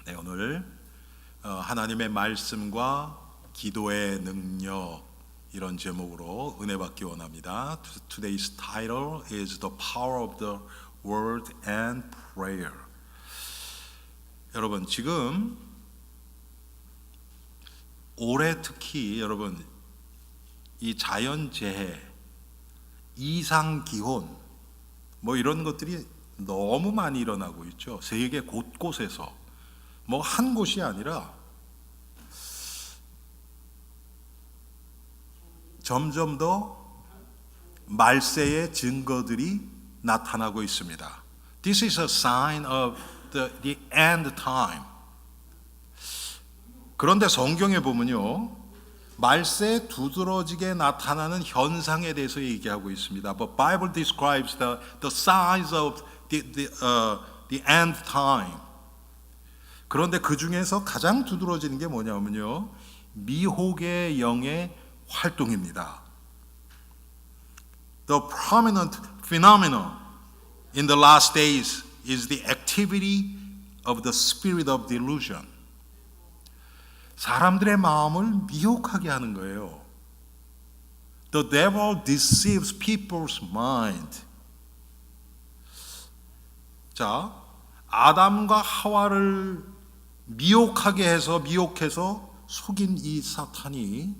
네, 오늘 하나님의 말씀과 기도의 능력 이런 제목으로 은혜 받기 원합니다. Today's title is The Power of the Word and Prayer. 여러분, 지금 올해 특히 여러분 이 자연재해, 이상기온 뭐 이런 것들이 너무 많이 일어나고 있죠. 세계 곳곳에서 뭐 한 곳이 아니라 점점 더 말세의 증거들이 나타나고 있습니다. This is a sign of the end time. 그런데 성경에 보면요, 말세에 두드러지게 나타나는 현상에 대해서 얘기하고 있습니다. But Bible describes the signs of the end time. 그런데 그 중에서 가장 두드러지는 게 뭐냐면요, 미혹의 영의 활동입니다. The prominent phenomenon in the last days is the activity of the spirit of delusion. 사람들의 마음을 미혹하게 하는 거예요. The devil deceives people's mind. 자, 아담과 하와를 미혹해서 속인 이 사탄이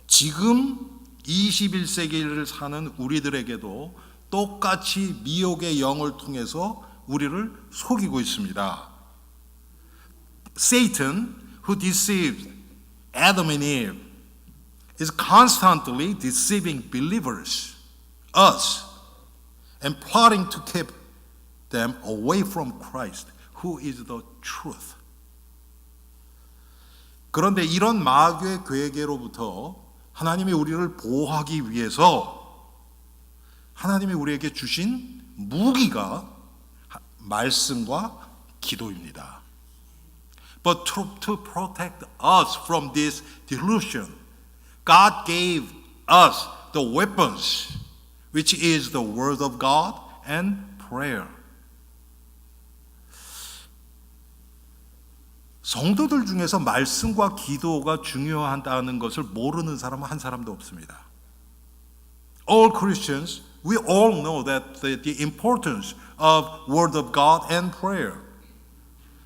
지금 21세기를 사는 우리들에게도 똑같이 미혹의 영을 통해서 우리를 속이고 있습니다. Satan, who deceived Adam and Eve, is constantly deceiving believers, us, and plotting to keep them away from Christ, who is the truth. 그런데 이런 마귀의 괴계로부터 하나님이 우리를 보호하기 위해서 하나님이 우리에게 주신 무기가 말씀과 기도입니다. But to protect us from this delusion, God gave us the weapons, which is the Word of God and prayer. 성도들 중에서 말씀과 기도가 중요하다는 것을 모르는 사람은 한 사람도 없습니다. All Christians, we all know that the importance of Word of God and prayer.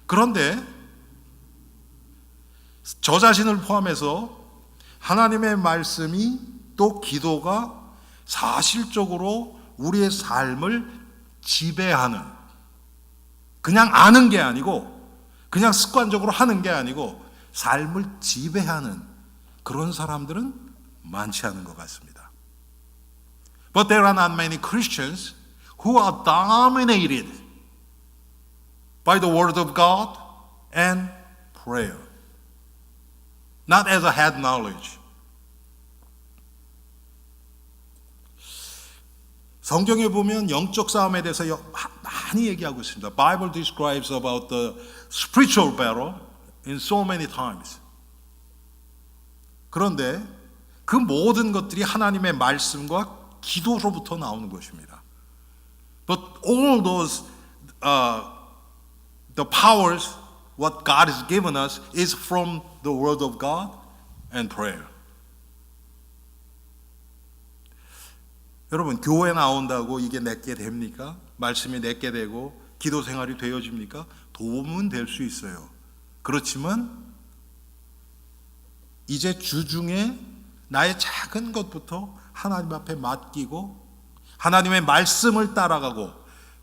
그런데 저 자신을 포함해서 하나님의 말씀이 또 기도가 사실적으로 우리의 삶을 지배하는, 그냥 아는 게 아니고 그냥 습관적으로 하는 게 아니고 삶을 지배하는 그런 사람들은 많지 않은 것 같습니다. But there are not many Christians who are dominated by the Word of God and prayer. Not as a head knowledge. 성경에 보면 영적 싸움에 대해서 많이 얘기하고 있습니다. Bible describes about the spiritual battle in so many times. 그런데 그 모든 것들이 하나님의 말씀과 기도로부터 나오는 것입니다. But all those the powers what God has given us is from the Word of God and prayer. 여러분, 교회 나온다고 이게 내게 됩니까? 말씀이 내게 되고 기도 생활이 되어집니까? 도움은 될 수 있어요. 그렇지만 이제 주중에 나의 작은 것부터 하나님 앞에 맡기고 하나님의 말씀을 따라가고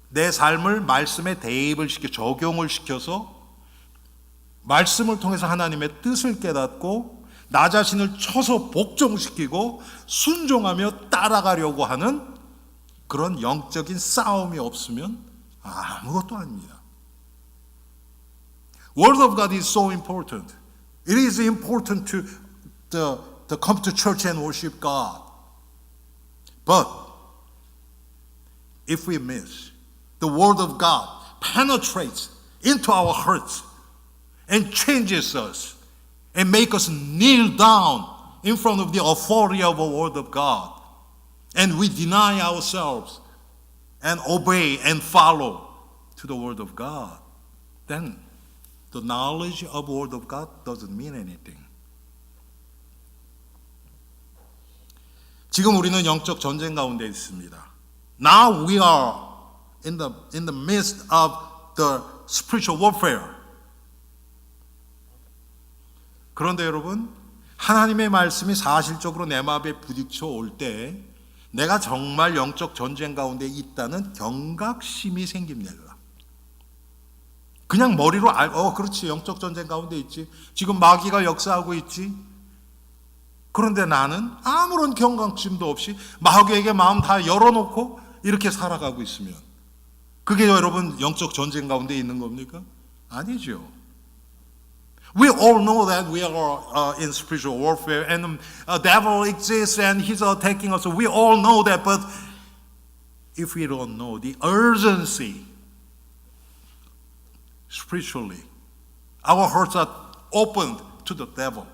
내 삶을 말씀에 대입을 시켜 적용을 시켜서 말씀을 통해서 하나님의 뜻을 깨닫고 나 자신을 쳐서 복종시키고 순종하며 따라가려고 하는 그런 영적인 싸움이 없으면 아무것도 아닙니다. Word of God is so important. It is important to come to church and worship God. But if we miss, the Word of God penetrates into our hearts and changes us and make us kneel down in front of the authority of the Word of God. And we deny ourselves and obey and follow to the Word of God. Then the knowledge of the Word of God doesn't mean anything. 지금 우리는 영적 전쟁 가운데 있습니다. Now we are in the midst of the spiritual warfare. 그런데 여러분, 하나님의 말씀이 사실적으로 내 마음에 부딪혀 올 때 내가 정말 영적 전쟁 가운데 있다는 경각심이 생깁니다. 그냥 머리로 그렇지, 영적 전쟁 가운데 있지. 지금 마귀가 역사하고 있지. 그런데 나는 아무런 경각심도 없이 마귀에게 마음 다 열어놓고 이렇게 살아가고 있으면 그게 여러분 영적 전쟁 가운데 있는 겁니까? 아니죠. We all know that we are in spiritual warfare and the devil exists and he's attacking us. We all know that, but if we don't know the urgency spiritually, our hearts are opened to the devil.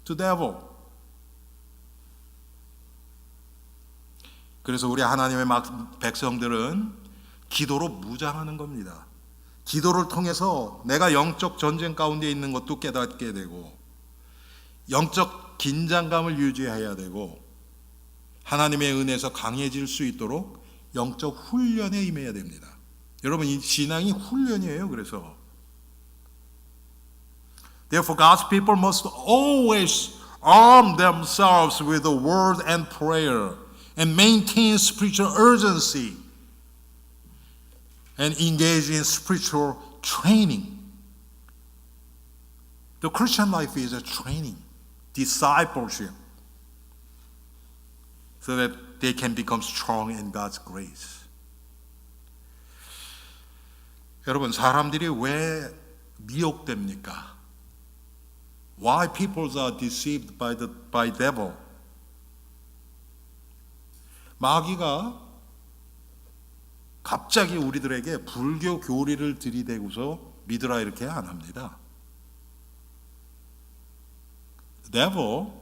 To devil. 그래서 우리 하나님의 백성들은 기도로 무장하는 겁니다. 기도를 통해서 내가 영적 전쟁 가운데 있는 것도 깨닫게 되고 영적 긴장감을 유지해야 되고 하나님의 은혜에서 강해질 수 있도록 영적 훈련에 임해야 됩니다. 여러분, 이 신앙이 훈련이에요. 그래서 Therefore God's people must always arm themselves with the word and prayer and maintain spiritual urgency and engage in spiritual training. The Christian life is a training, discipleship, so that they can become strong in God's grace. 여러분, 사람들이 왜 미혹됩니까? Why people are deceived by devil? 마귀가 갑자기 우리들에게 불교 교리를 들이대고서 믿으라 이렇게 안 합니다. The devil,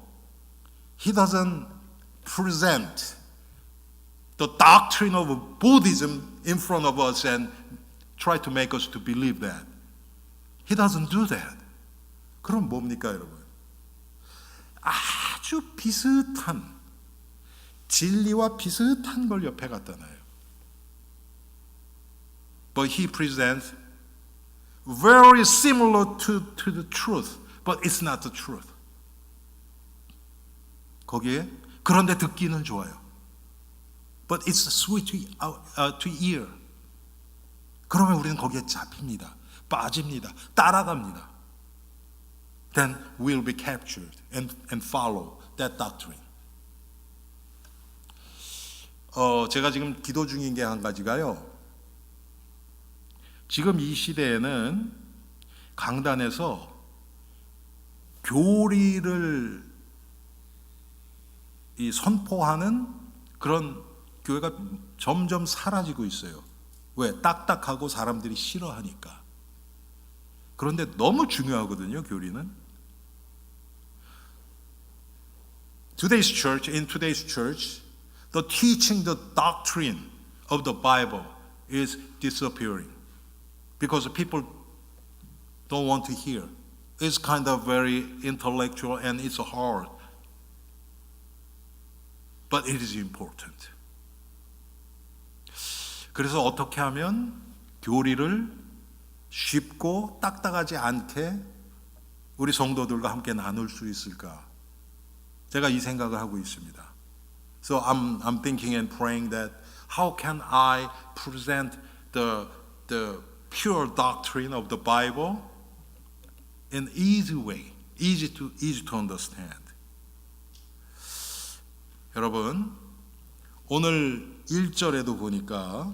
he doesn't present the doctrine of Buddhism in front of us and try to make us to believe that. He doesn't do that. 그럼 뭡니까, 여러분? 아주 비슷한 진리와 비슷한 걸 옆에 갖다 놔요. But he presents very similar to the truth, but it's not the truth. 거기에 그런데 듣기는 좋아요. But it's sweet to ear. 그러면 우리는 거기에 잡힙니다. 빠집니다. 따라갑니다. Then we'll be captured and follow that doctrine. 제가 지금 기도 중인 게 한 가지가요. 지금 이 시대에는 강단에서 교리를 선포하는 그런 교회가 점점 사라지고 있어요. 왜? 딱딱하고 사람들이 싫어하니까. 그런데 너무 중요하거든요, 교리는. In today's church, the teaching, the doctrine of the Bible is disappearing. Because people don't want to hear. It's kind of very intellectual and it's hard. But it is important. 그래서 어떻게 하면 교리를 쉽고 딱딱하지 않게 우리 성도들과 함께 나눌 수 있을까? 제가 이 생각을 하고 있습니다. So I'm thinking and praying that how can I present the pure doctrine of the Bible in easy way, easy to understand. 여러분, 오늘 1절에도 보니까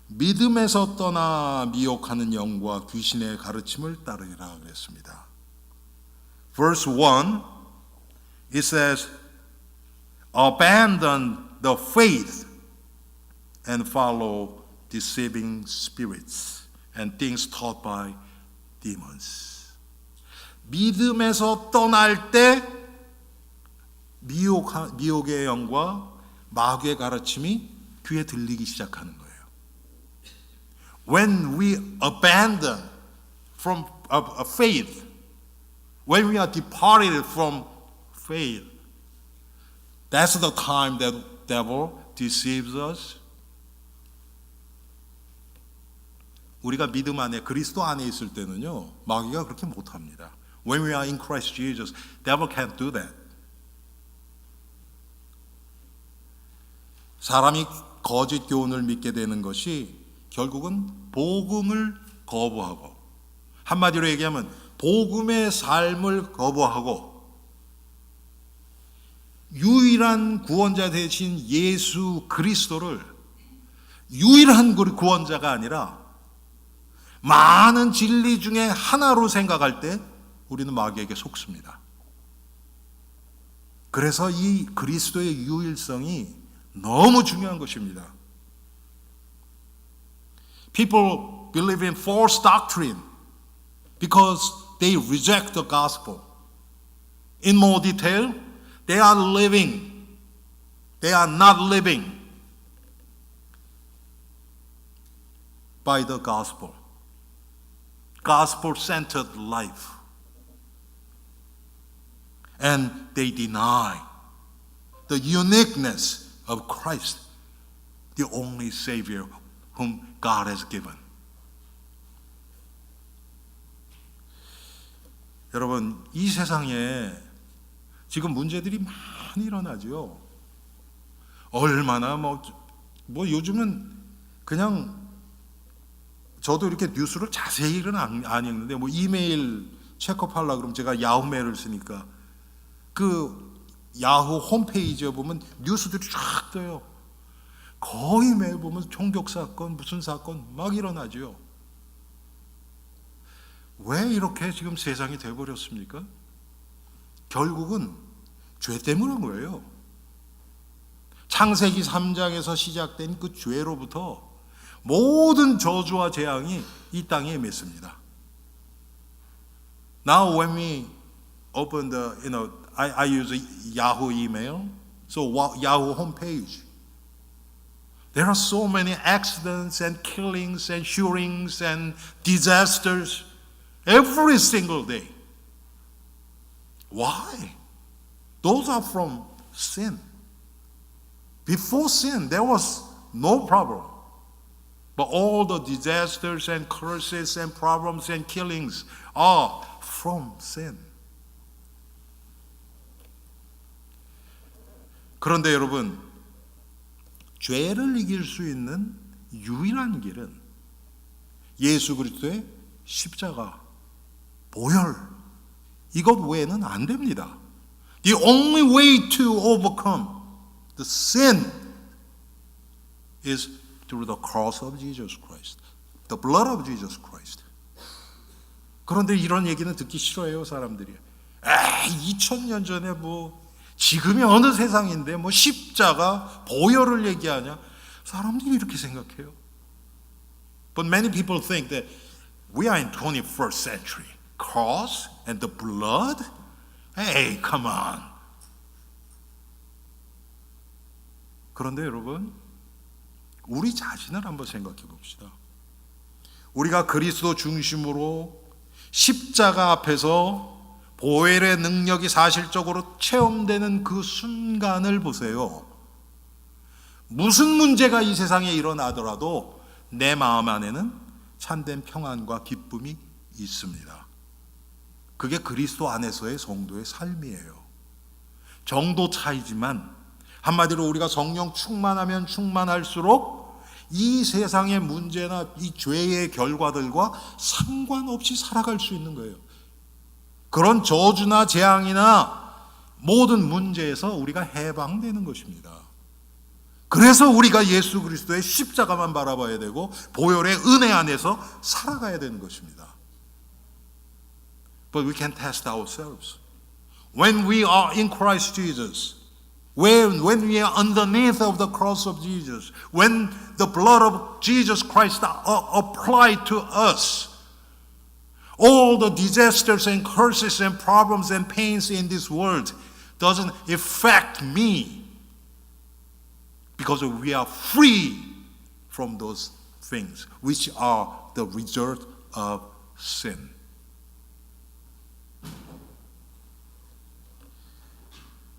믿음에서 떠나 미혹하는 영과 귀신의 가르침을 따르리라 그랬습니다. Verse 1, it says, abandon the faith and follow deceiving spirits and things taught by demons. 믿음에서 떠날 때 미혹의 영과 마귀의 가르침이 귀에 들리기 시작하는 거예요. when we abandon from a faith, when we are departed from faith, that's the time that devil deceives us. 우리가 믿음 안에 그리스도 안에 있을 때는요, 마귀가 그렇게 못합니다. When we are in Christ Jesus, devil can't do that. 사람이 거짓 교훈을 믿게 되는 것이 결국은 복음을 거부하고, 한마디로 얘기하면 복음의 삶을 거부하고 유일한 구원자 되신 예수 그리스도를 유일한 구원자가 아니라 많은 진리 중에 하나로 생각할 때 우리는 마귀에게 속습니다. 그래서 이 그리스도의 유일성이 너무 중요한 것입니다. People believe in false doctrine because they reject the gospel. In more detail, they are not living by the gospel. Gospel-centered life. And they deny the uniqueness of Christ, the only Savior whom God has given. 여러분, 이 세상에 지금 문제들이 많이 일어나죠. 얼마나 뭐 요즘은 그냥 저도 이렇게 뉴스를 자세히는 안 읽는데 뭐 이메일 체크하려고 그러면 제가 야후 메일을 쓰니까 그 야후 홈페이지에 보면 뉴스들이 쫙 떠요. 거의 매일 보면 총격 사건, 무슨 사건 막 일어나죠. 왜 이렇게 지금 세상이 돼버렸습니까? 결국은 죄 때문인 거예요. 창세기 3장에서 시작된 그 죄로부터 모든 저주와 재앙이 이 땅에 임했습니다. Now when we open the, I use a Yahoo email, so Yahoo homepage. There are so many accidents and killings and shootings and disasters every single day. Why? Those are from sin. Before sin, there was no problem. But all the disasters and curses and problems and killings are from sin. 그런데 여러분, 죄를 이길 수 있는 유일한 길은 예수 그리스도의 십자가, 보혈, 이것 외에는 안 됩니다. The only way to overcome the sin is through the cross of Jesus Christ, the blood of Jesus Christ. 그런데 이런 얘기는 듣기 싫어해요, 사람들이. 2000년 전에 지금이 어느 세상인데 십자가, 보혈을 얘기하냐? 사람들이 이렇게 생각해요. But many people think that we are in 21st century. Cross and the blood? Hey, come on. 그런데 여러분, 우리 자신을 한번 생각해 봅시다. 우리가 그리스도 중심으로 십자가 앞에서 보혈의 능력이 사실적으로 체험되는 그 순간을 보세요. 무슨 문제가 이 세상에 일어나더라도 내 마음 안에는 참된 평안과 기쁨이 있습니다. 그게 그리스도 안에서의 성도의 삶이에요. 정도 차이지만 한마디로 우리가 성령 충만하면 충만할수록 이 세상의 문제나 이 죄의 결과들과 상관없이 살아갈 수 있는 거예요. 그런 저주나 재앙이나 모든 문제에서 우리가 해방되는 것입니다. 그래서 우리가 예수 그리스도의 십자가만 바라봐야 되고 보혈의 은혜 안에서 살아가야 되는 것입니다. But we can test ourselves. When we are in Christ Jesus, when we are underneath of the cross of Jesus, when the blood of Jesus Christ are applied to us, all the disasters and curses and problems and pains in this world doesn't affect me because we are free from those things which are the result of sin.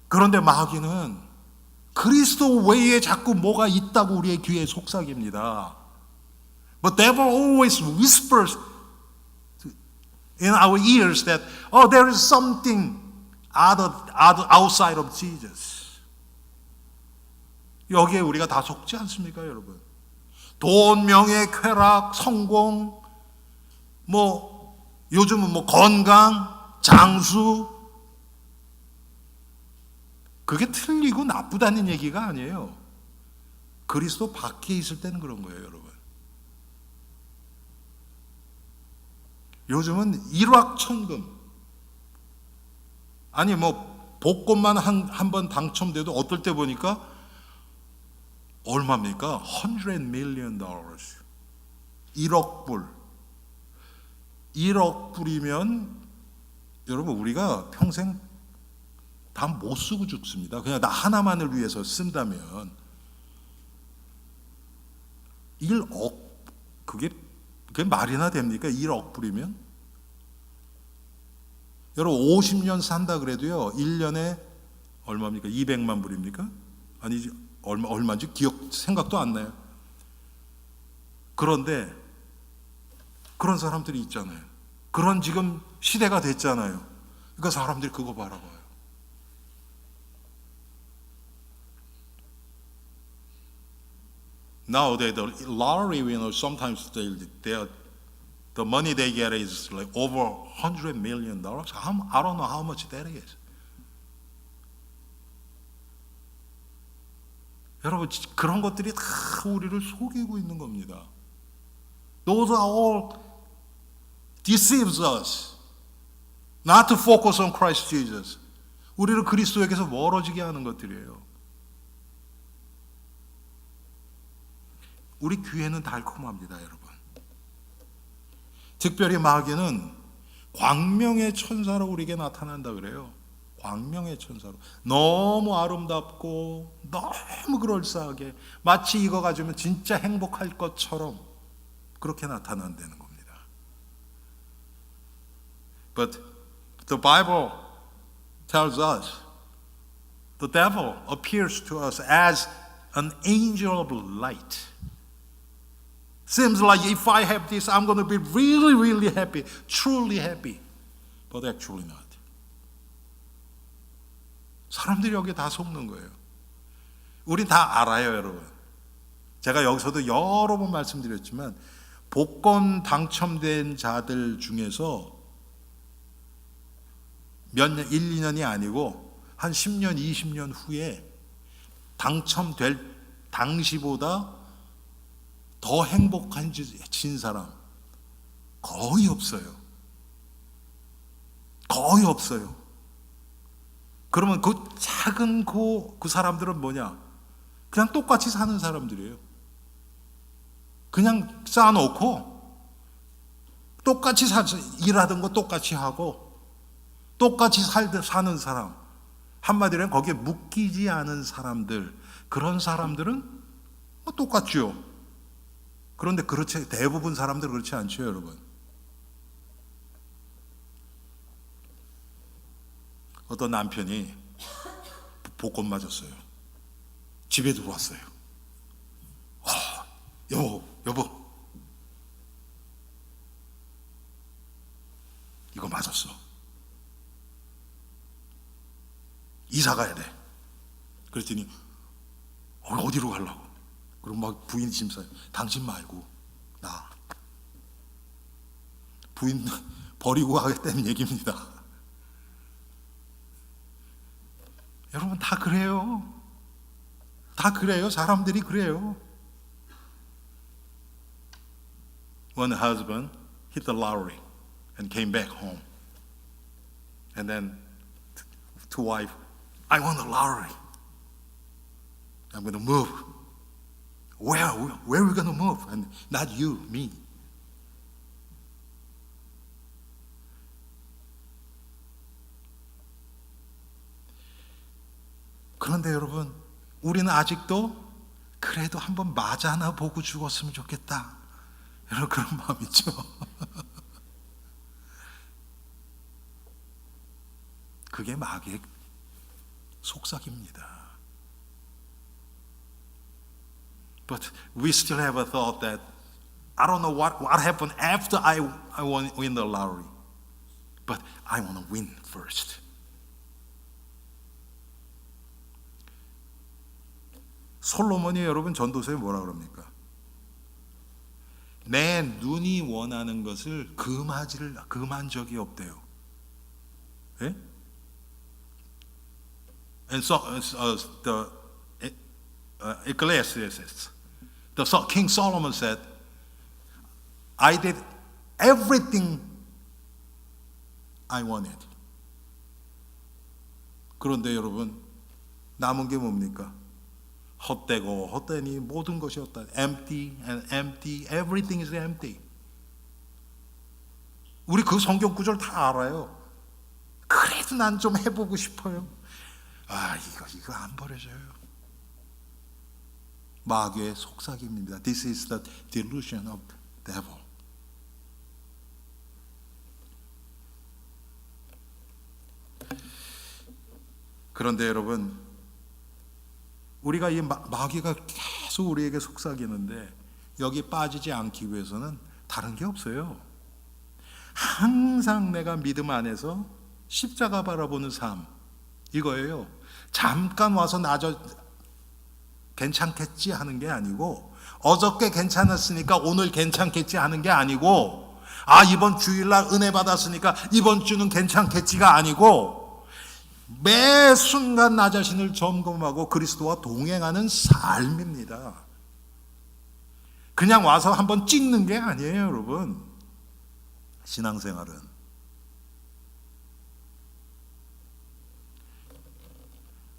그런데 마귀는 그리스도 외에 자꾸 뭐가 있다고 우리의 귀에 속삭입니다. But devil always whispers in our ears that there is something outside of Jesus. 여기에 우리가 다 속지 않습니까, 여러분? 돈, 명예, 쾌락, 성공, 요즘은 건강, 장수, 그게 틀리고 나쁘다는 얘기가 아니에요. 그리스도 밖에 있을 때는 그런 거예요, 여러분. 요즘은 일확천금, 아니 복권만 한 번 당첨돼도 어떨 때 보니까 얼마입니까? $100 million. 1억 불. 1억 불이면 여러분 우리가 평생 다 못 쓰고 죽습니다. 그냥 나 하나만을 위해서 쓴다면 1억, 그게 말이나 됩니까? 1억 불이면? 여러분 50년 산다 그래도요 1년에 얼마입니까? 200만 불입니까? 아니지, 얼마인지 생각도 안 나요. 그런데 그런 사람들이 있잖아요. 그런 지금 시대가 됐잖아요. 그러니까 사람들이 그거 바라봐요. Nowadays, the lottery winners sometimes the money they get is like over $100 million. I don't know how much that is. 여러분 그런 것들이 다 우리를 속이고 있는 겁니다. Those are all deceives us not to focus on Christ Jesus. 우리를 그리스도에게서 멀어지게 하는 것들이에요. 우리 귀에는 달콤합니다, 여러분. 특별히 마귀는 광명의 천사로 우리에게 나타난다 그래요. 광명의 천사로. 너무 아름답고 너무 그럴싸하게 마치 이거 가지면 진짜 행복할 것처럼 그렇게 나타난다는 겁니다. But the Bible tells us the devil appears to us as an angel of light. Seems like if I have this, I'm going to be really, really happy, truly happy. But actually not. 사람들이 여기에 다 속는 거예요. 우린 다 알아요, 여러분. 제가 여기서도 여러 번 말씀드렸지만 복권 당첨된 자들 중에서 몇 년, 1, 2년이 아니고 한 10년, 20년 후에 당첨될 당시보다 더 행복해진 사람 거의 없어요. 거의 없어요. 그러면 그 작은 그 사람들은 뭐냐? 그냥 똑같이 사는 사람들이에요. 그냥 쌓아놓고 똑같이 일하던 거 똑같이 하고 똑같이 사는 사람, 한마디로 거기에 묶이지 않은 사람들, 그런 사람들은 똑같죠. 그런데 그렇지, 대부분 사람들은 그렇지 않죠, 여러분. 어떤 남편이 복권 맞았어요. 집에 들어왔어요. 여보, 이거 맞았어. 이사 가야 돼. 그랬더니 어디로 가려고? 그럼 막 부인 짐 싸요. 당신 말고 나. 부인 버리고 가겠다는 얘기입니다. 여러분 다 그래요. 다 그래요. 사람들이 그래요. One husband hit the lottery and came back home. And then to wife, I won the lottery. I'm going to move. Where are we going to move? And not you, me. 그런데 여러분, 우리는 아직도 그래도 한번 맞아나 보고 죽었으면 좋겠다 여러분 그런 마음 있죠? 그게 마귀의 속삭입니다. But we still have a thought that I don't know what happened after I win the lottery. But I want to win first. 솔로몬이 여러분 전도서에 뭐라 그럽니까? 내 눈이 원하는 것을 금한 적이 없대요. 예? And so the Ecclesiastes, King Solomon said, I did everything I wanted. 그런데 여러분 남은 게 뭡니까? 헛되고 헛되니 모든 것이 헛다. Empty and empty. Everything is empty. 우리 그 성경 구절 다 알아요. 그래도 난 좀 해보고 싶어요. 아 이거 안 버려져요. 마귀의 속삭임입니다. This is the delusion of the devil. 그런데 여러분 우리가 이 마귀가 계속 우리에게 속삭이는데 여기 빠지지 않기 위해서는 다른 게 없어요. 항상 내가 믿음 안에서 십자가 바라보는 삶 이거예요. 잠깐 와서 괜찮겠지 하는 게 아니고 어저께 괜찮았으니까 오늘 괜찮겠지 하는 게 아니고 이번 주일날 은혜 받았으니까 이번 주는 괜찮겠지가 아니고 매 순간 나 자신을 점검하고 그리스도와 동행하는 삶입니다. 그냥 와서 한번 찍는 게 아니에요, 여러분. 신앙생활은.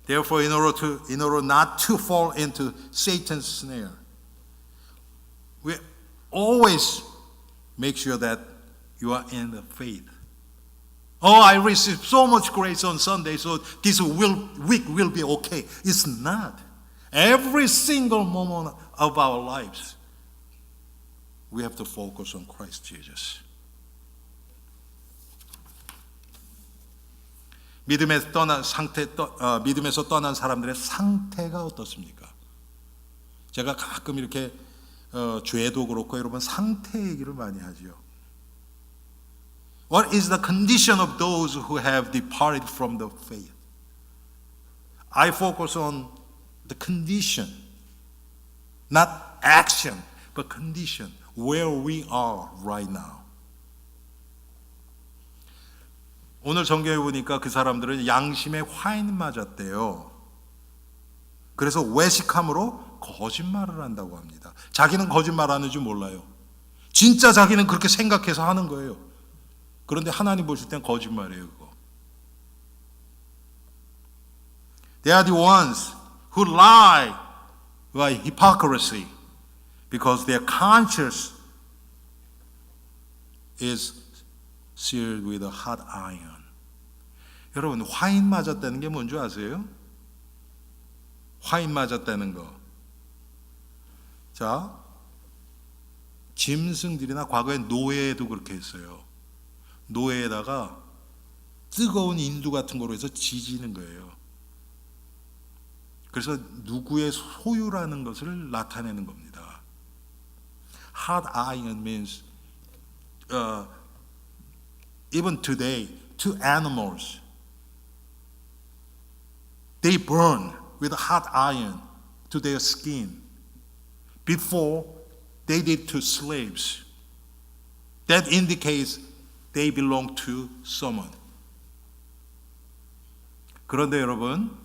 Therefore, in order not to fall into Satan's snare, we always make sure that you are in the faith. I received so much grace on Sunday, so this week will be okay. It's not. Every single moment of our lives, we have to focus on Christ Jesus. 믿음에서 떠난 사람들의 상태가 어떻습니까? 제가 가끔 이렇게 죄도 그렇고 여러분 상태 얘기를 많이 하죠. What is the condition of those who have departed from the faith? I focus on the condition, not action, but condition, where we are right now. 오늘 성경에 보니까 그 사람들은 양심에 화인 맞았대요. 그래서 외식함으로 거짓말을 한다고 합니다. 자기는 거짓말하는 줄 몰라요. 진짜 자기는 그렇게 생각해서 하는 거예요. 그런데 하나님 보실 땐 거짓말이에요, 그거. They are the ones who lie by hypocrisy because their conscience is seared with a hot iron. 여러분, 화인 맞았다는 게 뭔지 아세요? 화인 맞았다는 거. 자, 짐승들이나 과거에 노예도 그렇게 했어요. 노예에다가 뜨거운 인두 같은 거로 해서 지지는 거예요. 그래서 누구의 소유라는 것을 나타내는 겁니다. Hot iron means even today to animals they burn with hot iron to their skin before they did to slaves. That indicates they belong to someone. 그런데 여러분,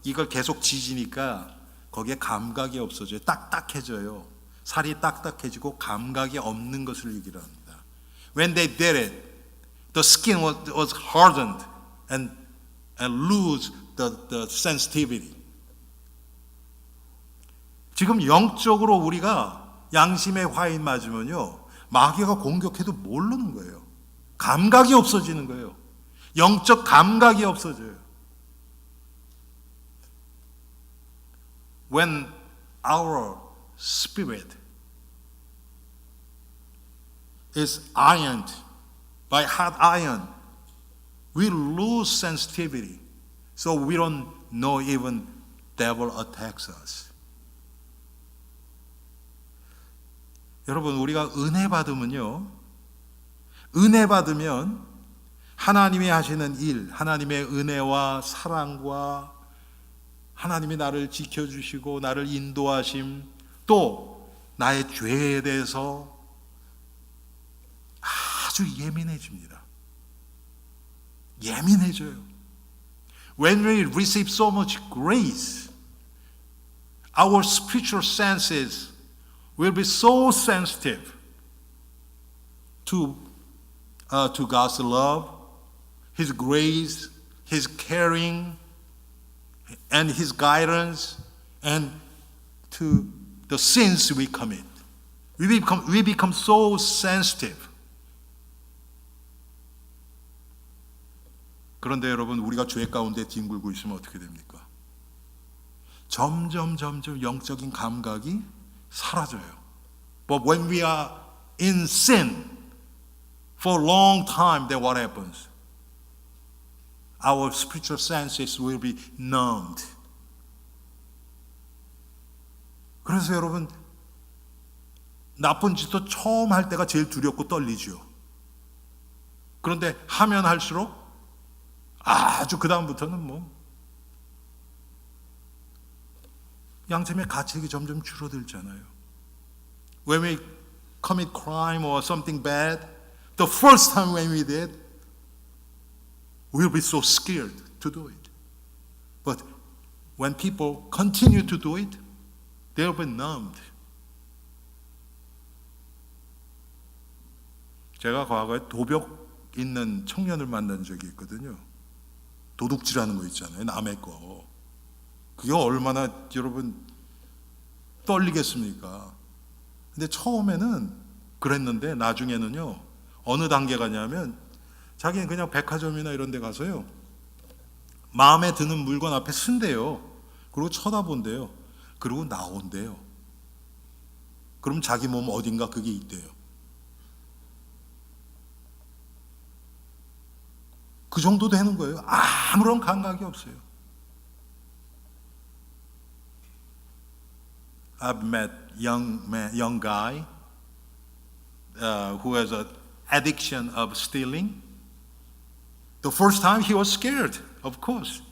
이걸 계속 지지니까 거기에 감각이 없어져요. 딱딱해져요. 살이 딱딱해지고 감각이 없는 것을 얘기를 합니다. When they did it, the skin was hardened and lose the sensitivity. 지금 영적으로 우리가 양심의 화인 맞으면요, 마귀가 공격해도 모르는 거예요. 감각이 없어지는 거예요. 영적 감각이 없어져요. When our spirit is ironed by hot iron, we lose sensitivity. So we don't know even devil attacks us. 여러분, 우리가 은혜 받으면요, 은혜 받으면 하나님이 하시는 일, 하나님의 은혜와 사랑과 하나님이 나를 지켜주시고 나를 인도하심, 또 나의 죄에 대해서 아주 예민해집니다. 예민해져요. When we receive so much grace, our spiritual senses will be so sensitive to God's love, His grace, His caring, and His guidance, and to the sins we commit. We become so sensitive. 그런데 여러분, 우리가 죄 가운데 뒹굴고 있으면 어떻게 됩니까? 점점 영적인 감각이 사라져요. But when we are in sin for a long time, then what happens? Our spiritual senses will be numbed. 그래서 여러분, 나쁜 짓도 처음 할 때가 제일 두렵고 떨리죠. 그런데 하면 할수록 아주 그 다음부터는 뭐 양심의 가책이 점점 줄어들잖아요. When we commit crime or something bad, the first time when we did, we'll be so scared to do it. But when people continue to do it, they'll be numbed. 제가 과거에 도벽 있는 청년을 만난 적이 있거든요. 도둑질하는 거 있잖아요. 남의 거. 그게 얼마나 여러분 떨리겠습니까? 근데 처음에는 그랬는데 나중에는요. 어느 단계 가냐면 자기는 그냥 백화점이나 이런 데 가서요. 마음에 드는 물건 앞에 쓴대요. 그리고 쳐다본대요. 그리고 나온대요. 그럼 자기 몸 어딘가 그게 있대요. 그 정도 되는 거예요. 아무런 감각이 없어요. I've met young guy who has an addiction of stealing. The first time he was scared, of course,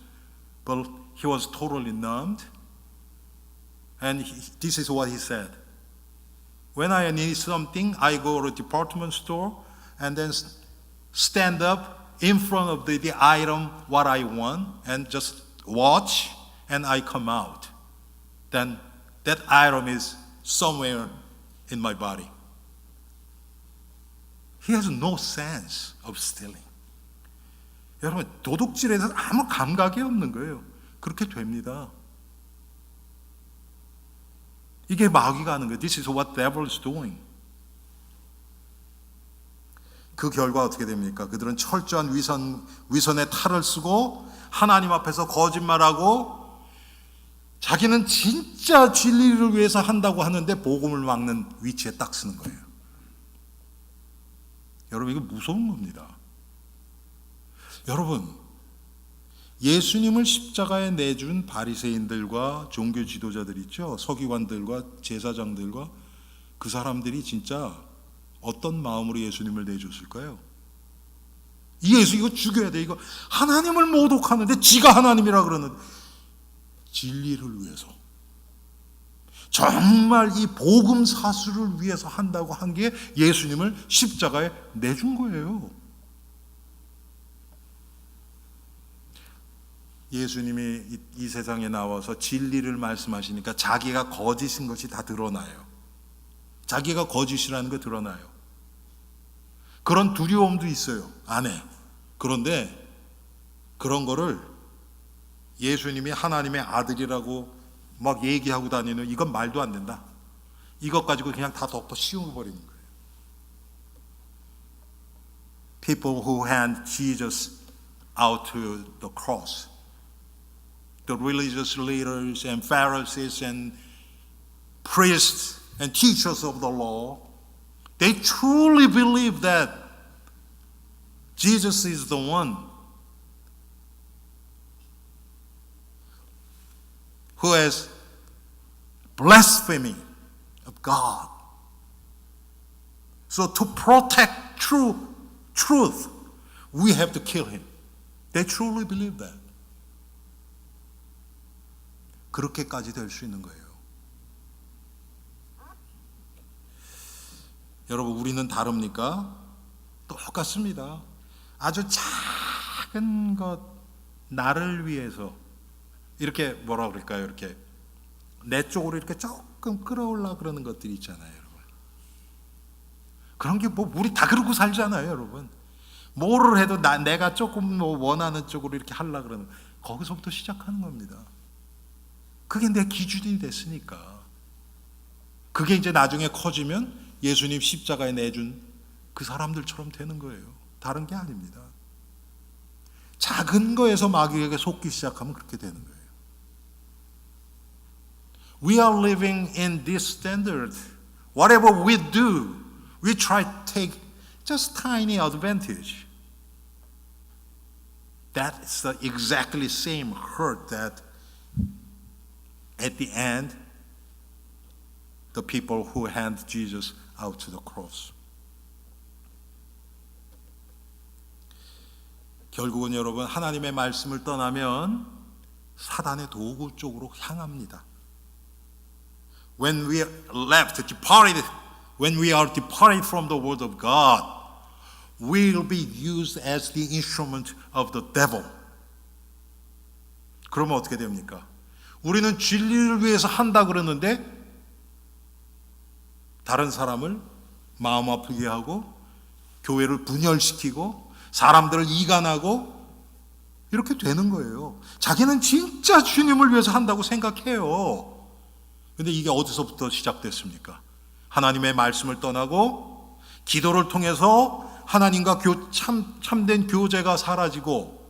but he was totally numbed. And this is what he said. When I need something, I go to a department store and then stand up in front of the item what I want and just watch and I come out. Then that item is somewhere in my body. He has no sense of stealing. 여러분, 도둑질에서 아무 감각이 없는 거예요. 그렇게 됩니다. 이게 마귀가 하는 거예요. This is what devil is doing. 그 결과 어떻게 됩니까? 그들은 철저한 위선의 탈을 쓰고 하나님 앞에서 거짓말하고 자기는 진짜 진리를 위해서 한다고 하는데 복음을 막는 위치에 딱 쓰는 거예요. 여러분, 이거 무서운 겁니다. 여러분, 예수님을 십자가에 내준 바리새인들과 종교 지도자들 있죠. 서기관들과 제사장들과 그 사람들이 진짜 어떤 마음으로 예수님을 내줬을까요? 이 예수 이거 죽여야 돼. 이거 하나님을 모독하는데 지가 하나님이라 그러는데 진리를 위해서 정말 이 복음 사수를 위해서 한다고 한 게 예수님을 십자가에 내준 거예요. 예수님이 이 세상에 나와서 진리를 말씀하시니까 자기가 거짓인 것이 다 드러나요. 자기가 거짓이라는 거 드러나요. 그런 두려움도 있어요, 안에. 그런데 그런 거를 예수님이 하나님의 아들이라고 막 얘기하고 다니는 이건 말도 안 된다. 이것 가지고 그냥 다 덮어 씌워버리는 거예요. People who hand Jesus out to the cross, the religious leaders and Pharisees and priests and teachers of the law, They truly believe that Jesus is the one who has blasphemy of God. So to protect truth, we have to kill him. They truly believe that. 그렇게까지 될 수 있는 거예요. 여러분, 우리는 다릅니까? 똑같습니다. 아주 작은 것, 나를 위해서 이렇게 뭐라 그럴까요? 이렇게 내 쪽으로 이렇게 조금 끌어올라 그러는 것들이 있잖아요, 여러분. 그런 게 뭐 우리 다 그러고 살잖아요, 여러분. 뭐를 해도 내가 조금 뭐 원하는 쪽으로 이렇게 하려 그러는, 거기서부터 시작하는 겁니다. 그게 내 기준이 됐으니까. 그게 이제 나중에 커지면 예수님 십자가에 내준 그 사람들처럼 되는 거예요. 다른 게 아닙니다. 작은 거에서 마귀에게 속기 시작하면 그렇게 되는 거예요. We are living in this standard. Whatever we do, we try to take just tiny advantage. That's the exactly same hurt that at the end, the people who hand Jesus out to the cross. 결국은 여러분, 하나님의 말씀을 떠나면 사단의 도구 쪽으로 향합니다. When we are departed from the word of God, we will be used as the instrument of the devil. 그러면 어떻게 됩니까? 우리는 진리를 위해서 한다 그러는데 다른 사람을 마음 아프게 하고 교회를 분열시키고 사람들을 이간하고 이렇게 되는 거예요. 자기는 진짜 주님을 위해서 한다고 생각해요. 근데 이게 어디서부터 시작됐습니까? 하나님의 말씀을 떠나고 기도를 통해서 하나님과 참된 교제가 사라지고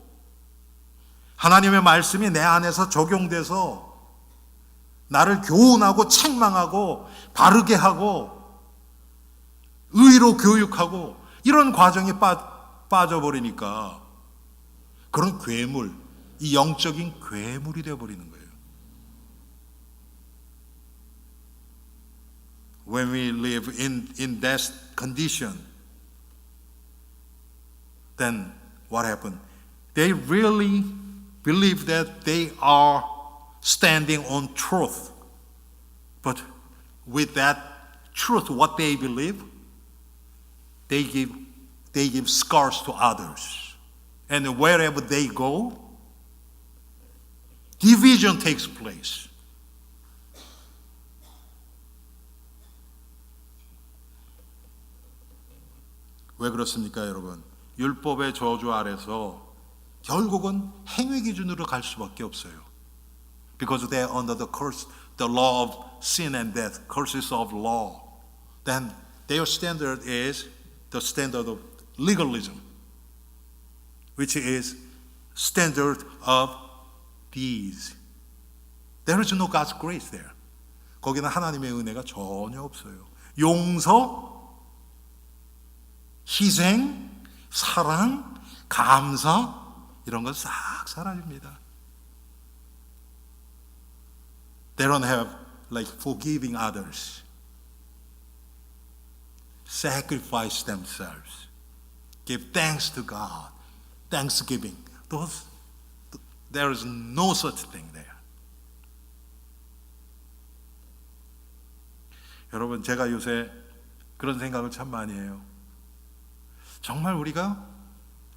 하나님의 말씀이 내 안에서 적용돼서 나를 교훈하고 책망하고 바르게 하고 의로 교육하고 이런 과정에 빠져버리니까 그런 괴물, 이 영적인 괴물이 되어버리는 거예요. When we live in that condition, then what happened? They really believe that they are standing on truth. But with that truth, what they believe, they give scars to others. And wherever they go, division takes place. 왜 그렇습니까, 여러분? 율법의 저주 아래서 결국은 행위 기준으로 갈 수밖에 없어요. Because they are under the curse, the law of sin and death, curses of law. Then their standard is the standard of legalism, which is standard of deeds. There is no God's grace there. 거기는 하나님의 은혜가 전혀 없어요. 용서, 희생, 사랑, 감사 이런 건 싹 사라집니다. They don't have like forgiving others, sacrifice themselves, give thanks to God, thanksgiving. There is no such thing there. 여러분, 제가 요새 그런 생각을 참 많이 해요. 정말 우리가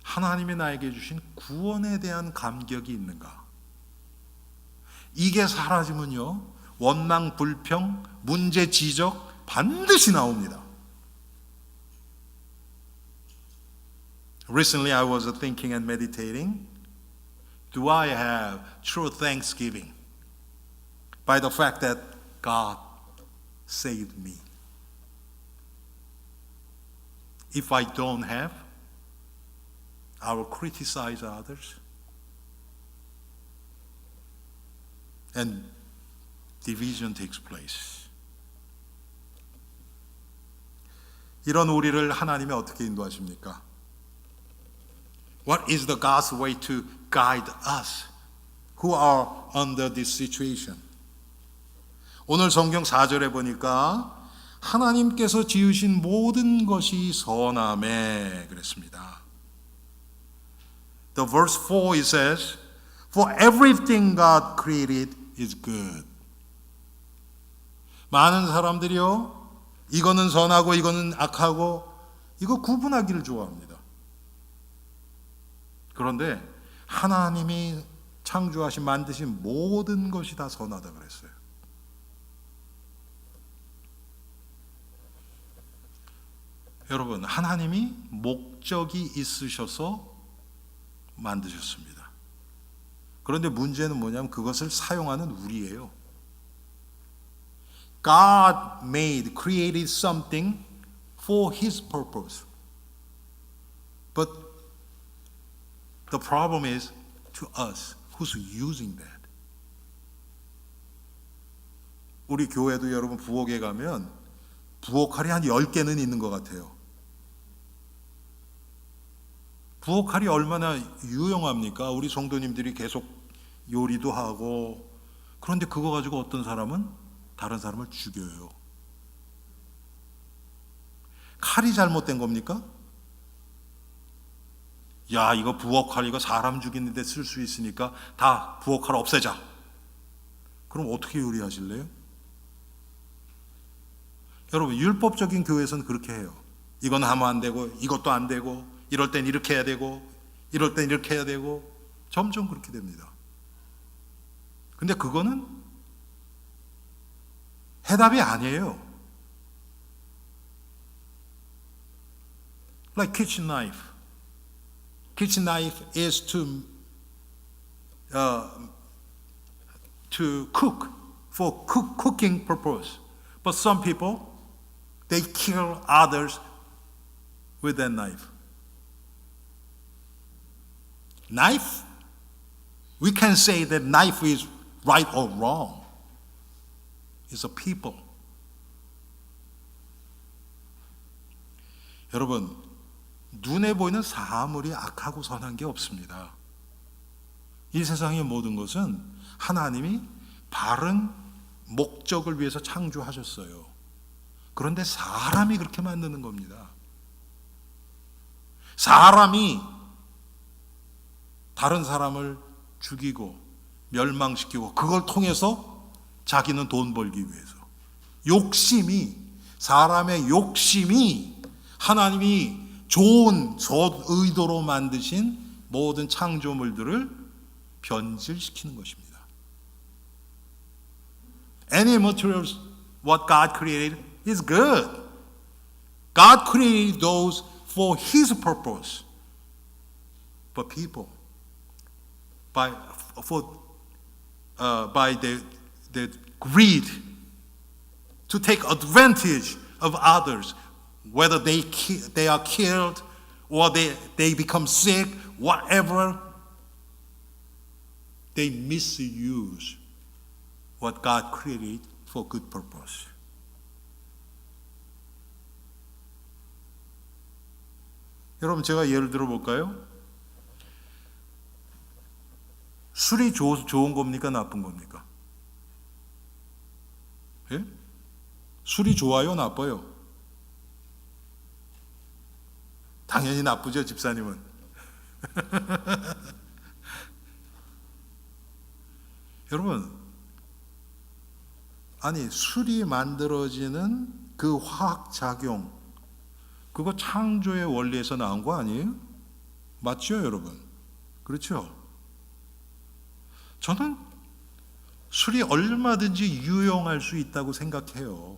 하나님이 나에게 주신 구원에 대한 감격이 있는가? 이게 사라지면요, 원망, 불평, 문제 지적 반드시 나옵니다. Recently I was thinking and meditating, do I have true thanksgiving by the fact that God saved me? If I don't have, I will criticize others. And division takes place. 이런 우리를 하나님이 어떻게 인도하십니까? What is the God's way to guide us who are under this situation? 오늘 성경 4절에 보니까 하나님께서 지으신 모든 것이 선하매 그랬습니다. The verse 4 it says, For everything God created is good. 많은 사람들이요, 이거는 선하고 이거는 악하고 이거 구분하기를 좋아합니다. 그런데 하나님이 창조하신 만드신 모든 것이 다 선하다 그랬어요. 여러분, 하나님이 목적이 있으셔서 만드셨습니다. 그런데 문제는 뭐냐면 그것을 사용하는 우리예요. God created something for His purpose. But the problem is to us who's using that. 우리 교회도 여러분 부엌에 가면 부엌칼이 한 10개는 있는 것 같아요. 부엌칼이 얼마나 유용합니까? 우리 성도님들이 계속 요리도 하고, 그런데 그거 가지고 어떤 사람은 다른 사람을 죽여요. 칼이 잘못된 겁니까? 야, 이거 부엌칼 이거 사람 죽이는데 쓸 수 있으니까 다 부엌칼 없애자. 그럼 어떻게 요리하실래요? 여러분, 율법적인 교회에서는 그렇게 해요. 이건 하면 안 되고 이것도 안 되고, 이럴 땐 이렇게 해야 되고 이럴 땐 이렇게 해야 되고, 점점 그렇게 됩니다. 근데 그거는 해답이 아니에요. Like kitchen knife. Kitchen knife is to cook for cooking purpose. But some people they kill others with that knife. Knife? We can say that knife is right or wrong. It's a people. 여러분, 눈에 보이는 사물이 악하고 선한 게 없습니다. 이 세상의 모든 것은 하나님이 바른 목적을 위해서 창조하셨어요. 그런데 사람이 그렇게 만드는 겁니다. 사람이 다른 사람을 죽이고 멸망시키고 그걸 통해서 자기는 돈 벌기 위해서, 사람의 욕심이 하나님이 좋은 의도로 만드신 모든 창조물들을 변질시키는 것입니다. Any materials what God created is good. God created those for His purpose. But people, by the greed to take advantage of others, whether they are killed or they become sick, whatever, they misuse what God created for good purpose. 여러분, 제가 예를 들어 볼까요? 술이 좋은 겁니까? 나쁜 겁니까? 예? 술이 좋아요? 나빠요? 당연히 나쁘죠, 집사님은. 여러분, 아니, 술이 만들어지는 그 화학작용, 그거 창조의 원리에서 나온 거 아니에요? 맞죠, 여러분? 그렇죠? 저는 술이 얼마든지 유용할 수 있다고 생각해요.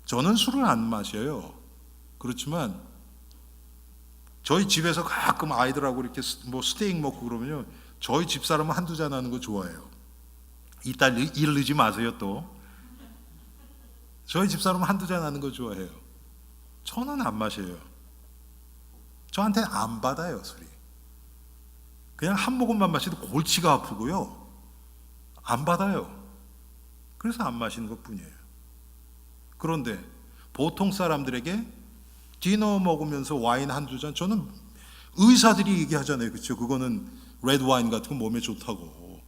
저는 술을 안 마셔요. 그렇지만 저희 집에서 가끔 아이들하고 이렇게 뭐 스테이크 먹고 그러면요, 저희 집사람은 한두 잔 하는 거 좋아해요. 이따 이르지 마세요. 또 저희 집사람은 한두 잔 하는 거 좋아해요. 저는 안 마셔요. 저한테 안 받아요, 술이. 그냥 한 모금만 마셔도 골치가 아프고요, 안 받아요. 그래서 안 마시는 것 뿐이에요. 그런데 보통 사람들에게 디너 먹으면서 와인 한두 잔, 저는 의사들이 얘기하잖아요. 그렇죠? 그거는 레드 와인 같은 거 몸에 좋다고.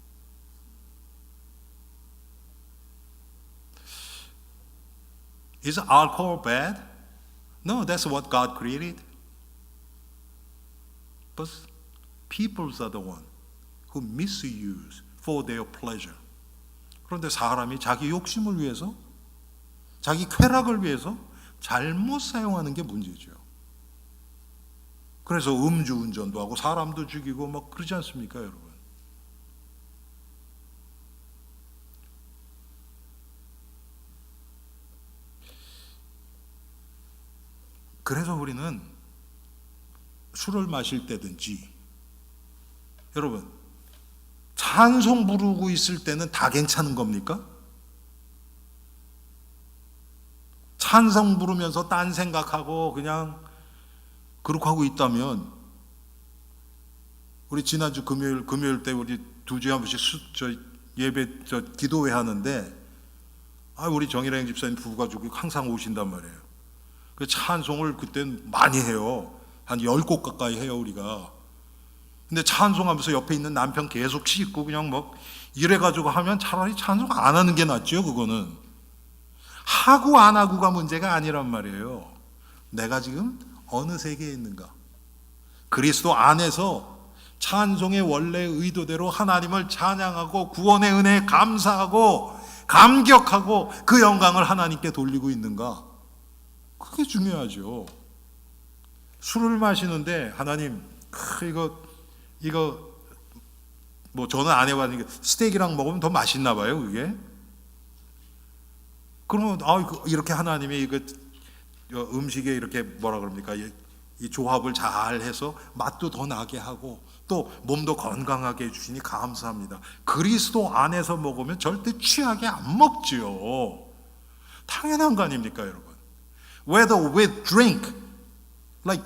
Is alcohol bad? No, that's what God created. But people are the one who misuse for their pleasure. 그런데 사람이 자기 욕심을 위해서, 자기 쾌락을 위해서 잘못 사용하는 게 문제죠. 그래서 음주운전도 하고 사람도 죽이고 막 그러지 않습니까, 여러분? 그래서 우리는 술을 마실 때든지, 여러분, 찬송 부르고 있을 때는 다 괜찮은 겁니까? 찬송 부르면서 딴 생각하고 그냥 그렇게 하고 있다면, 우리 지난주 금요일 때 우리 2주에 한 번씩 예배 기도회 하는데, 우리 정일행 집사님 부부가 항상 오신단 말이에요. 그 찬송을 그땐 많이 해요. 한 10곡 가까이 해요, 우리가. 근데 찬송하면서 옆에 있는 남편 계속 씻고 그냥 막 이래가지고 하면 차라리 찬송 안 하는 게 낫죠, 그거는. 하고 안 하고가 문제가 아니란 말이에요. 내가 지금 어느 세계에 있는가? 그리스도 안에서 찬송의 원래 의도대로 하나님을 찬양하고 구원의 은혜에 감사하고 감격하고 그 영광을 하나님께 돌리고 있는가? 그게 중요하죠. 술을 마시는데 하나님, 이거 뭐 저는 안 해봤는데 스테이크랑 먹으면 더 맛있나 봐요, 그게. 그러면 이렇게 하나님이 음식에 이렇게 뭐라 그럽니까? 이 조합을 잘 해서 맛도 더 나게 하고 또 몸도 건강하게 해주시니 감사합니다. 그리스도 안에서 먹으면 절대 취하게 안 먹지요. 당연한 거 아닙니까, 여러분? Whether with drink, like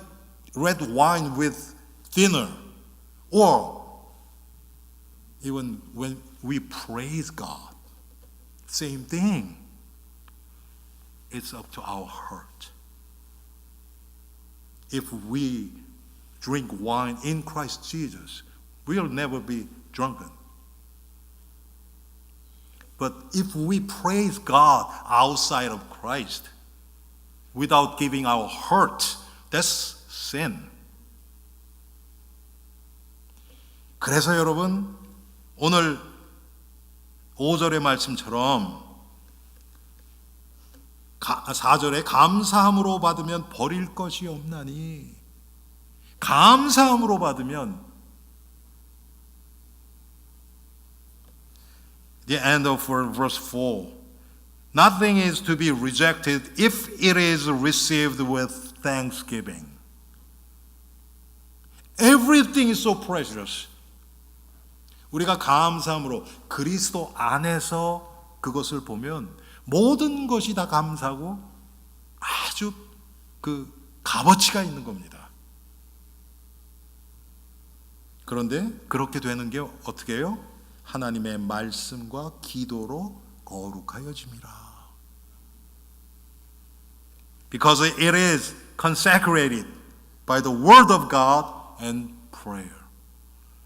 red wine with dinner, or even when we praise God, same thing. It's up to our heart. If we drink wine in Christ Jesus, we'll never be drunken. But if we praise God outside of Christ, without giving our heart, that's sin. 그래서 여러분, 오늘 5절의 말씀처럼 4절에 감사함으로 받으면 버릴 것이 없나니, 감사함으로 받으면, the end of verse 4, nothing is to be rejected if it is received with thanksgiving. Everything is so precious. 우리가 감사함으로 그리스도 안에서 그것을 보면 모든 것이 다 감사하고 아주 값어치가 있는 겁니다. 그런데 그렇게 되는 게 어떻게 해요? 하나님의 말씀과 기도로 거룩하여짐이라. Because it is consecrated by the word of God and prayer.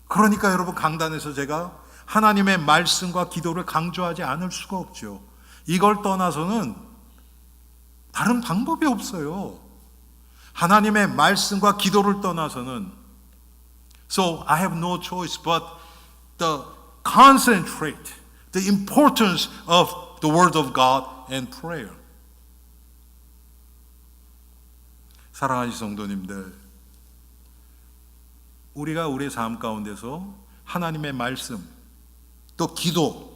그러니까 여러분, 강단에서 제가 하나님의 말씀과 기도를 강조하지 않을 수가 없죠. 이걸 떠나서는 다른 방법이 없어요. 하나님의 말씀과 기도를 떠나서는. So I have no choice but to concentrate the importance of the word of God and prayer. 사랑하는 성도님들, 우리가 우리의 삶 가운데서 하나님의 말씀, 또 기도,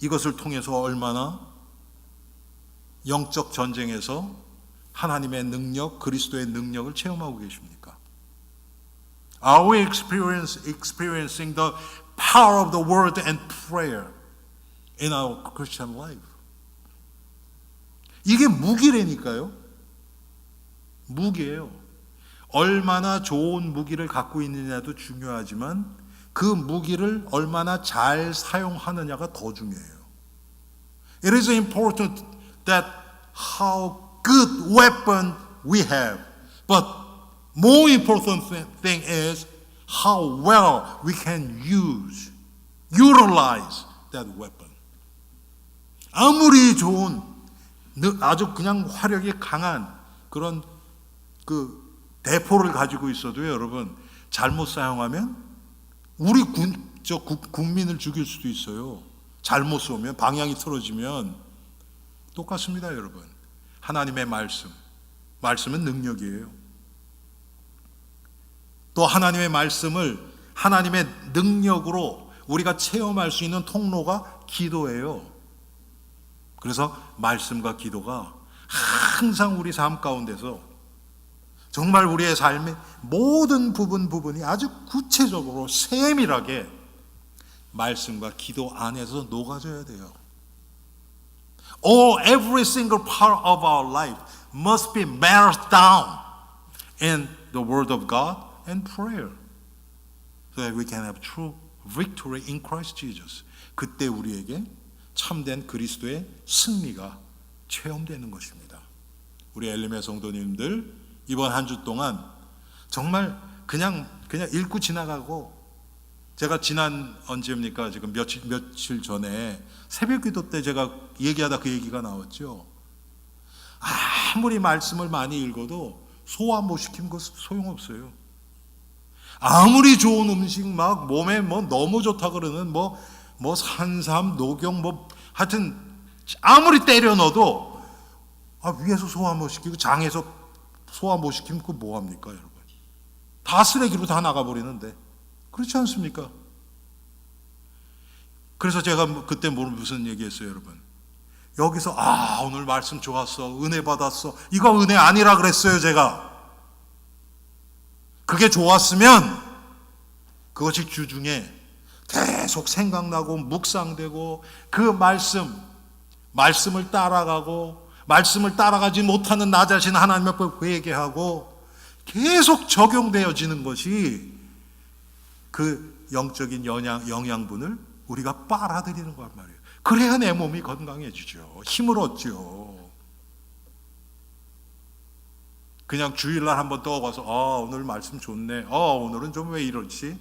이것을 통해서 얼마나 영적 전쟁에서 하나님의 능력, 그리스도의 능력을 체험하고 계십니까? Are we experiencing the power of the word and prayer in our Christian life? 이게 무기라니까요. 무기예요. 얼마나 좋은 무기를 갖고 있느냐도 중요하지만 그 무기를 얼마나 잘 사용하느냐가 더 중요해요. It is important that how good weapon we have. But more important thing is how well we can utilize that weapon. 아무리 좋은 아주 그냥 화력이 강한 그런 그 대포를 가지고 있어도 여러분 잘못 사용하면 우리 국민을 죽일 수도 있어요. 잘못 쏘면 방향이 틀어지면 똑같습니다, 여러분. 하나님의 말씀은 능력이에요. 또 하나님의 말씀을 하나님의 능력으로 우리가 체험할 수 있는 통로가 기도예요. 그래서 말씀과 기도가 항상 우리 삶 가운데서 정말 우리의 삶의 모든 부분이 아주 구체적으로 세밀하게 말씀과 기도 안에서 녹아져야 돼요. Every single part of our life must be melted down in the Word of God and prayer, so that we can have true victory in Christ Jesus. 그때 우리에게 참된 그리스도의 승리가 체험되는 것입니다. 우리 엘림의 성도님들 이번 한 주 동안 정말 그냥 읽고 지나가고, 제가 지난 언제입니까? 지금 며칠 전에 새벽 기도 때 제가 얘기하다 그 얘기가 나왔죠. 아무리 말씀을 많이 읽어도 소화 못 시키는 거 소용없어요. 아무리 좋은 음식 막 몸에 뭐 너무 좋다 그러는 뭐 산삼, 녹용 하여튼 아무리 때려 넣어도 위에서 소화 못 시키고 장에서 소화 못 시키면 그거 뭐 합니까, 여러분? 다 쓰레기로 다 나가버리는데 그렇지 않습니까? 그래서 제가 그때 무슨 얘기했어요, 여러분? 여기서 오늘 말씀 좋았어, 은혜 받았어, 이거 은혜 아니라 그랬어요, 제가. 그게 좋았으면 그것이 주중에 계속 생각나고 묵상되고 그 말씀을 따라가고, 말씀을 따라가지 못하는 나 자신 하나님 앞에 회개하고 계속 적용되어지는 것이 그 영적인 영양분을 우리가 빨아들이는 거란 말이에요. 그래야 내 몸이 건강해지죠. 힘을 얻죠. 그냥 주일날 한번 떠가서 오늘 말씀 좋네, 오늘은 좀 왜 이러지?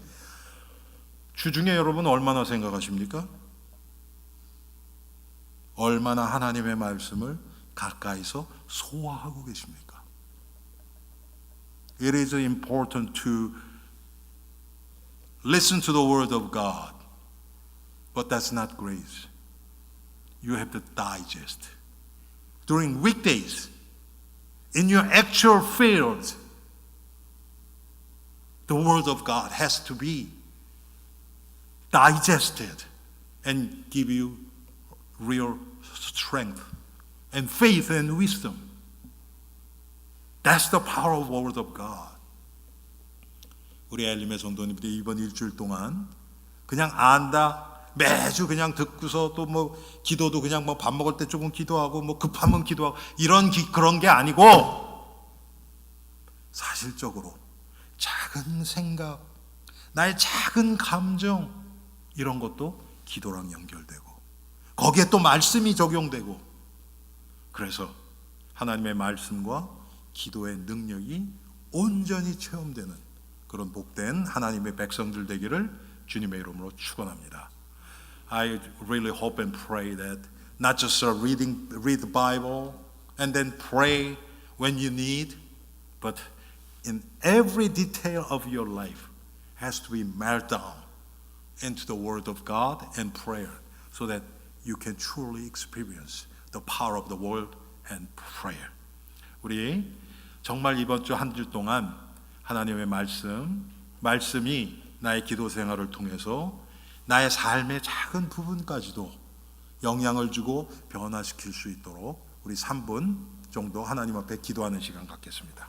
주중에 여러분 얼마나 생각하십니까? 얼마나 하나님의 말씀을 가까이서 소화하고 계십니까? It is important to listen to the word of God, but that's not grace. You have to digest. During weekdays, in your actual field, the word of God has to be digested and give you real strength and faith and wisdom. That's the power of the word of God. 우리 엘림의 성도님들이 이번 일주일 동안 그냥 안다, 매주 그냥 듣고서 또 기도도 그냥 밥 먹을 때 조금 기도하고 급하면 기도하고 그런 게 아니고, 사실적으로 작은 생각, 나의 작은 감정, 이런 것도 기도랑 연결되고 거기에 또 말씀이 적용되고, 그래서 하나님의 말씀과 기도의 능력이 온전히 체험되는 그런 복된 하나님의 백성들 되기를 주님의 이름으로 축원합니다. I really hope and pray that not just read the Bible and then pray when you need, but in every detail of your life has to be melted down into the Word of God and prayer, so that you can truly experience the power of the Word and prayer. 우리 정말 이번 주 한 주 동안 하나님의 말씀이 나의 기도 생활을 통해서 나의 삶의 작은 부분까지도 영향을 주고 변화시킬 수 있도록 우리 3분 정도 하나님 앞에 기도하는 시간 갖겠습니다.